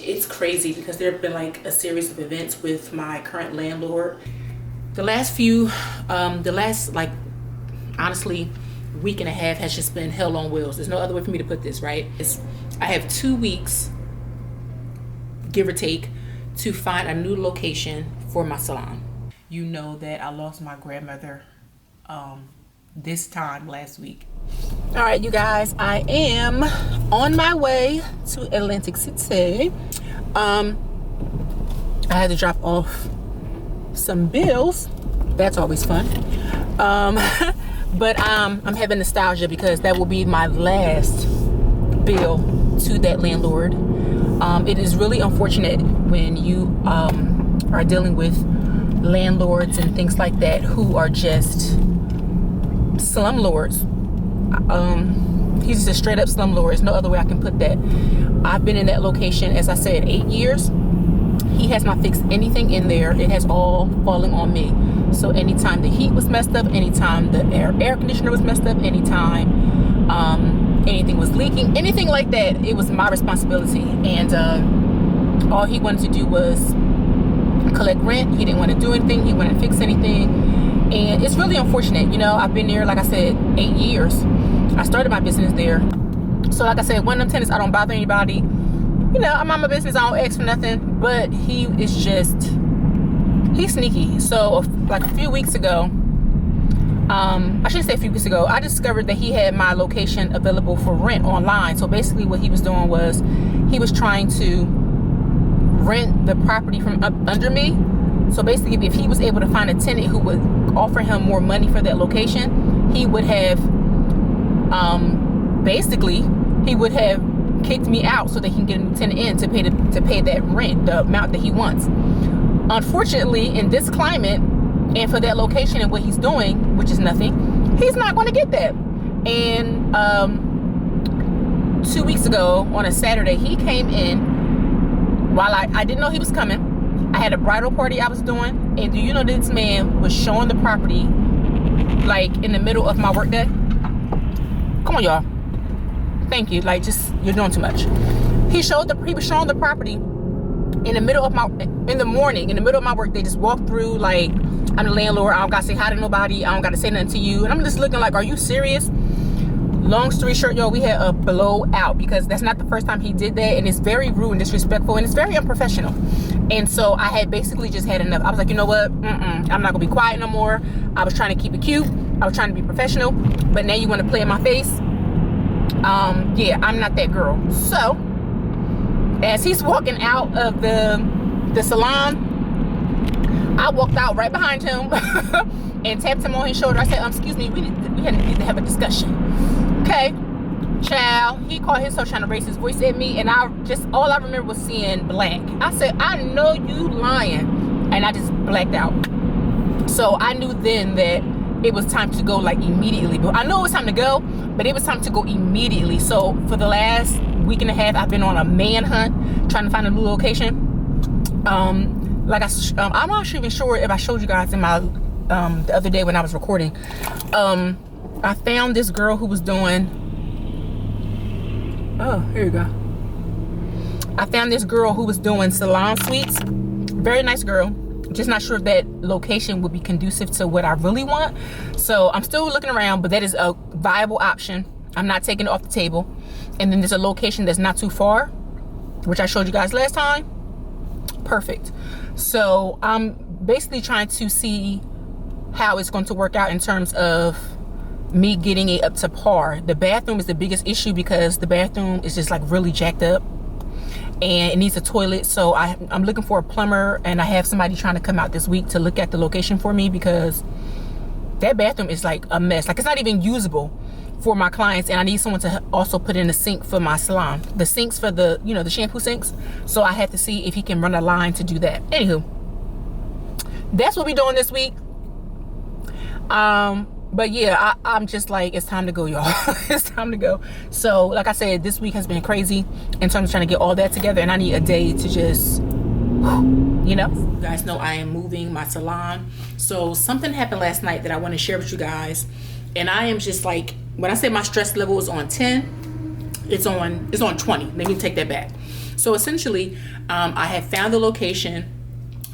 it's crazy because there have been like a series of events with my current landlord. The last like honestly week and a half has just been hell on wheels. There's no other way for me to put this, right? I have 2 weeks, give or take, to find a new location for my salon. You know that I lost my grandmother this time last week. All right, you guys, I am on my way to Atlantic City. I had to drop off some bills. That's always fun. But I'm having nostalgia because that will be my last bill to that landlord. It is really unfortunate when you are dealing with landlords and things like that who are just slumlords. He's just a straight up slumlord. There's no other way I can put that. I've been in that location, as I said, 8 years. He has not fixed anything in there. It has all fallen on me. So anytime the heat was messed up, anytime the air conditioner was messed up, anytime anything was leaking, anything like that, it was my responsibility. And all he wanted to do was collect rent. He didn't want to do anything. He wanted to fix anything. And it's really unfortunate. You know, I've been there, like I said, 8 years. I started my business there. So like I said, one of them tenants, I don't bother anybody. You know, I'm on my business, I don't ask for nothing. But he is just, he's sneaky. So like a few weeks ago, I shouldn't say a few weeks ago, I discovered that he had my location available for rent online. So basically what he was doing was he was trying to rent the property from up under me. So basically if he was able to find a tenant who would offer him more money for that location, he would have basically he would have kicked me out so that he can get a new tenant in to pay that rent, the amount that he wants. Unfortunately, in this climate and for that location and what he's doing, which is nothing, he's not going to get that. And 2 weeks ago on a Saturday, he came in while I didn't know he was coming. I had a bridal party I was doing, and do you know this man was showing the property like in the middle of my work day? Come on, y'all. Thank you. Like, just, you're doing too much. He was showing the property in the middle of in the morning, in the middle of my work day. Just walk through like, I'm the landlord. I don't gotta say hi to nobody. I don't gotta say nothing to you. And I'm just looking like, are you serious? Long story short, y'all, we had a blowout because that's not the first time he did that, and it's very rude and disrespectful, and it's very unprofessional. And so I had basically just had enough. I was like, you know what? I'm not gonna be quiet no more. I was trying to keep it cute. I was trying to be professional, but now you want to play in my face. Yeah, I'm not that girl. So as he's walking out of the salon, I walked out right behind him and tapped him on his shoulder. I said, excuse me, we need to have a discussion. Okay, child, he called himself trying to raise his voice at me, and all I remember was seeing black. I said, I know you lying, and I just blacked out. So I knew then that it was time to go, like, immediately. But I knew it was time to go, but it was time to go immediately. So for the last week and a half, I've been on a manhunt trying to find a new location. I'm not even sure if I showed you guys in my the other day when I was recording. I found this girl who was doing, oh, here you go. I found this girl who was doing salon suites. Very nice girl. Just not sure if that location would be conducive to what I really want. So I'm still looking around, but that is a viable option. I'm not taking it off the table. And then there's a location that's not too far, which I showed you guys last time. Perfect. So I'm basically trying to see how it's going to work out in terms of me getting it up to par. The bathroom is the biggest issue because the bathroom is just like really jacked up and it needs a toilet. So I'm looking for a plumber, and I have somebody trying to come out this week to look at the location for me because that bathroom is like a mess. Like, it's not even usable for my clients, and I need someone to also put in a sink for my salon. The sinks for the, you know, the shampoo sinks. So I have to see if he can run a line to do that. Anywho, that's what we're doing this week. But yeah, I'm just like, it's time to go, y'all. It's time to go. So like I said, this week has been crazy in terms of trying to get all that together, and I need a day to just, you know. You guys know I am moving my salon. So something happened last night that I want to share with you guys, and I am just like, when I say my stress level is on 10, it's on 20. Let me take that back. So essentially, I had found the location.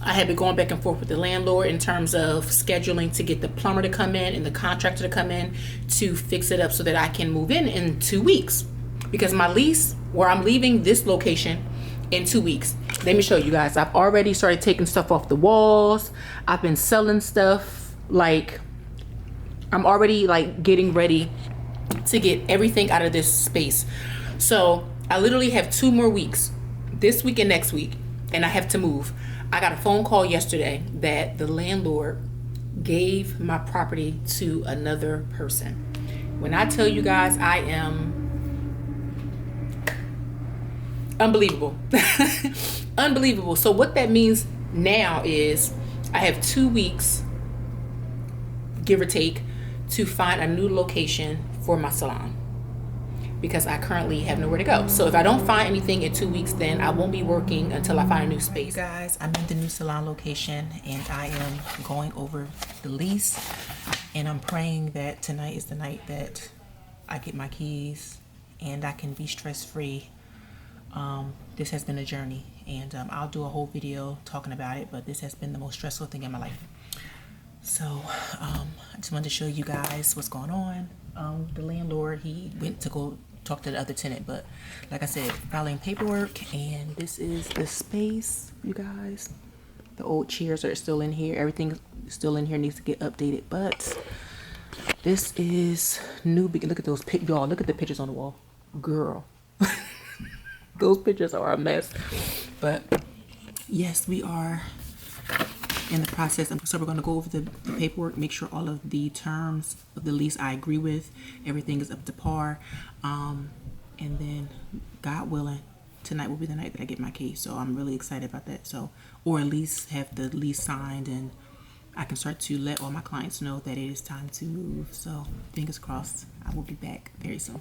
I had been going back and forth with the landlord in terms of scheduling to get the plumber to come in and the contractor to come in to fix it up so that I can move in 2 weeks. Because my lease, where I'm leaving this location in 2 weeks. Let me show you guys. I've already started taking stuff off the walls. I've been selling stuff. Like, I'm already like getting ready to get everything out of this space. So I literally have 2 more weeks, this week and next week, and I have to move. I got a phone call yesterday that the landlord gave my property to another person. When I tell you guys, I am unbelievable. Unbelievable. So what that means now is I have 2 weeks, give or take, to find a new location for my salon, because I currently have nowhere to go. So if I don't find anything in 2 weeks, then I won't be working until I find a new space. Guys, I'm in the new salon location and I am going over the lease, and I'm praying that tonight is the night that I get my keys and I can be stress-free. This has been a journey, and I'll do a whole video talking about it, but this has been the most stressful thing in my life. So I just wanted to show you guys what's going on. The landlord, he went to go talk to the other tenant, but like I said, filing paperwork. And this is the space, you guys. The old chairs are still in here. Everything still in here, needs to get updated, but this is new. Look at those y'all. Look at the pictures on the wall, girl. Those pictures are a mess. But yes, we are in the process. So we're going to go over the paperwork, make sure all of the terms of the lease I agree with, everything is up to par, and then God willing, tonight will be the night that I get my key. So I'm really excited about that. So, or at least have the lease signed, and I can start to let all my clients know that it is time to move. So fingers crossed, I will be back very soon.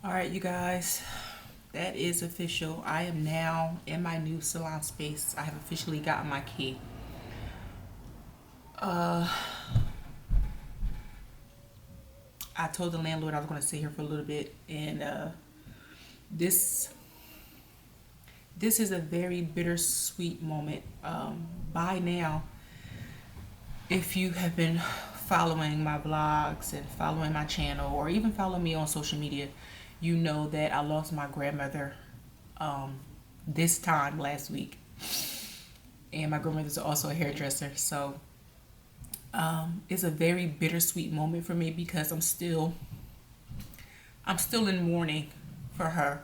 All right, you guys, that is official. I am now in my new salon space. I have officially gotten my key. I told the landlord I was going to stay here for a little bit, and this is a very bittersweet moment. By now, if you have been following my vlogs and following my channel, or even following me on social media, you know that I lost my grandmother this time last week. And my grandmother's also a hairdresser. So it's a very bittersweet moment for me, because I'm still in mourning for her.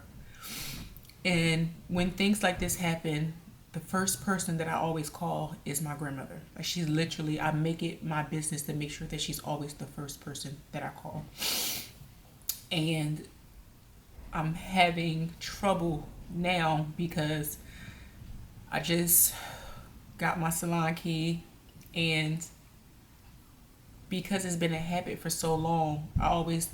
And when things like this happen, the first person that I always call is my grandmother. Like, she's literally, I make it my business to make sure that she's always the first person that I call. And I'm having trouble now because I just got my salon key, and because it's been a habit for so long,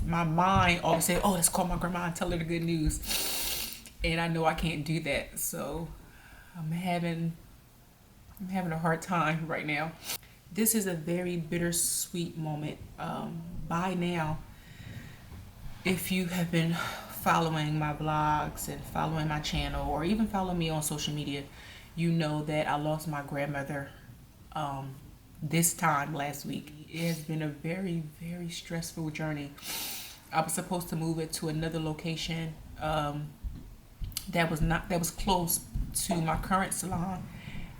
my mind always say, oh, let's call my grandma and tell her the good news. And I know I can't do that. So I'm having a hard time right now. This is a very bittersweet moment. By now, if you have been following my vlogs and following my channel, or even follow me on social media, you know that I lost my grandmother this time last week. It has been a very, very stressful journey. I was supposed to move it to another location that was close to my current salon,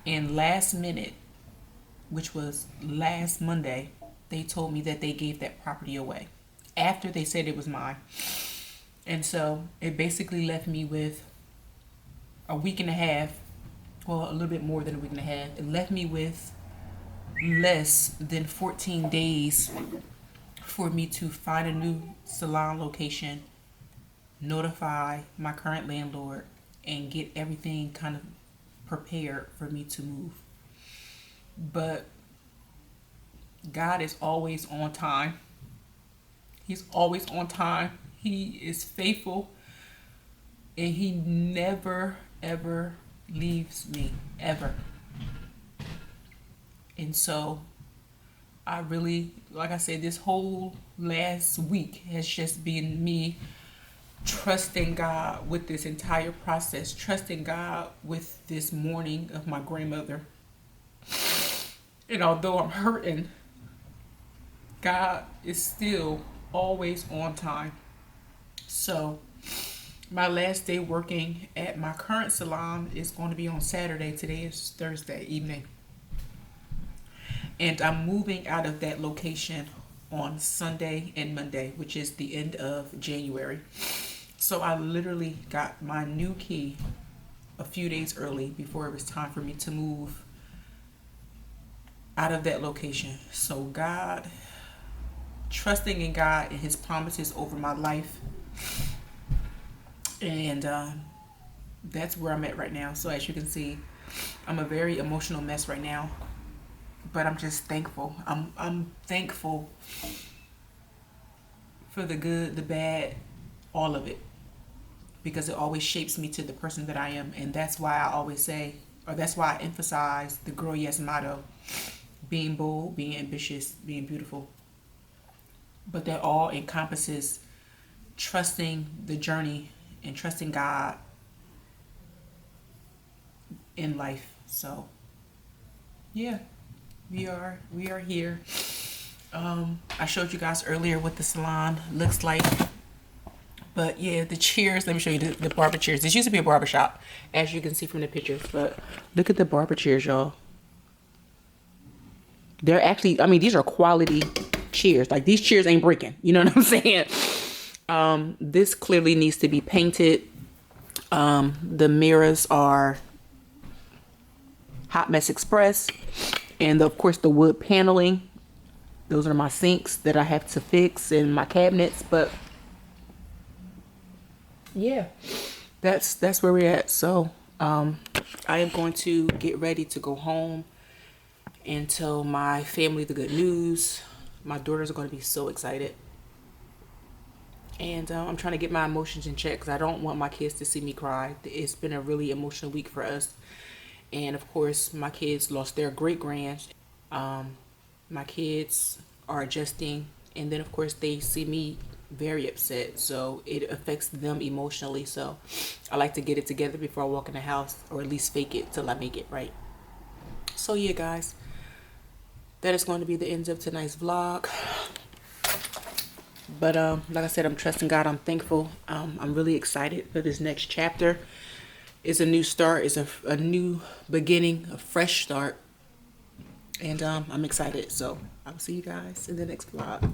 and last minute, which was last Monday, they told me that they gave that property away after they said it was mine. And so it basically left me with a week and a half, well, a little bit more than a week and a half. It left me with less than 14 days for me to find a new salon location, notify my current landlord, and get everything kind of prepared for me to move. But God is always on time. He's always on time. He is faithful, and he never ever leaves me, ever. And so I really, like I said, this whole last week has just been me trusting God with this entire process, trusting God with this mourning of my grandmother. And although I'm hurting, God is still always on time. So my last day working at my current salon is going to be on Saturday. Today is Thursday evening. And I'm moving out of that location on Sunday and Monday, which is the end of January. So I literally got my new key a few days early before it was time for me to move out of that location. So God, trusting in God and his promises over my life. And that's where I'm at right now. So as you can see, I'm a very emotional mess right now. But I'm just thankful. I'm thankful for the good, the bad, all of it. Because it always shapes me to the person that I am. And that's why I always say, or that's why I emphasize the Girl Yes motto. Being bold, being ambitious, being beautiful. But that all encompasses trusting the journey and trusting God in life. So, yeah, we are here. I showed you guys earlier what the salon looks like. But yeah, the chairs, let me show you the barber chairs. This used to be a barber shop, as you can see from the pictures. But look at the barber chairs, y'all. They're actually, I mean, these are quality chairs. Like, these chairs ain't breaking. You know what I'm saying? This clearly needs to be painted. The mirrors are Hot Mess Express. And of course, the wood paneling. Those are my sinks that I have to fix and my cabinets. But yeah, that's where we're at. So I am going to get ready to go home and tell my family the good news. My daughters are going to be so excited. And I'm trying to get my emotions in check because I don't want my kids to see me cry. It's been a really emotional week for us. And of course, my kids lost their great-grands. My kids are adjusting. And then, of course, they see me very upset. So it affects them emotionally. So I like to get it together before I walk in the house, or at least fake it till I make it right. So yeah, guys, that is going to be the end of tonight's vlog. But like I said, I'm trusting God. I'm thankful. I'm really excited for this next chapter. It's a new start. It's a new beginning, a fresh start. And I'm excited. So I'll see you guys in the next vlog.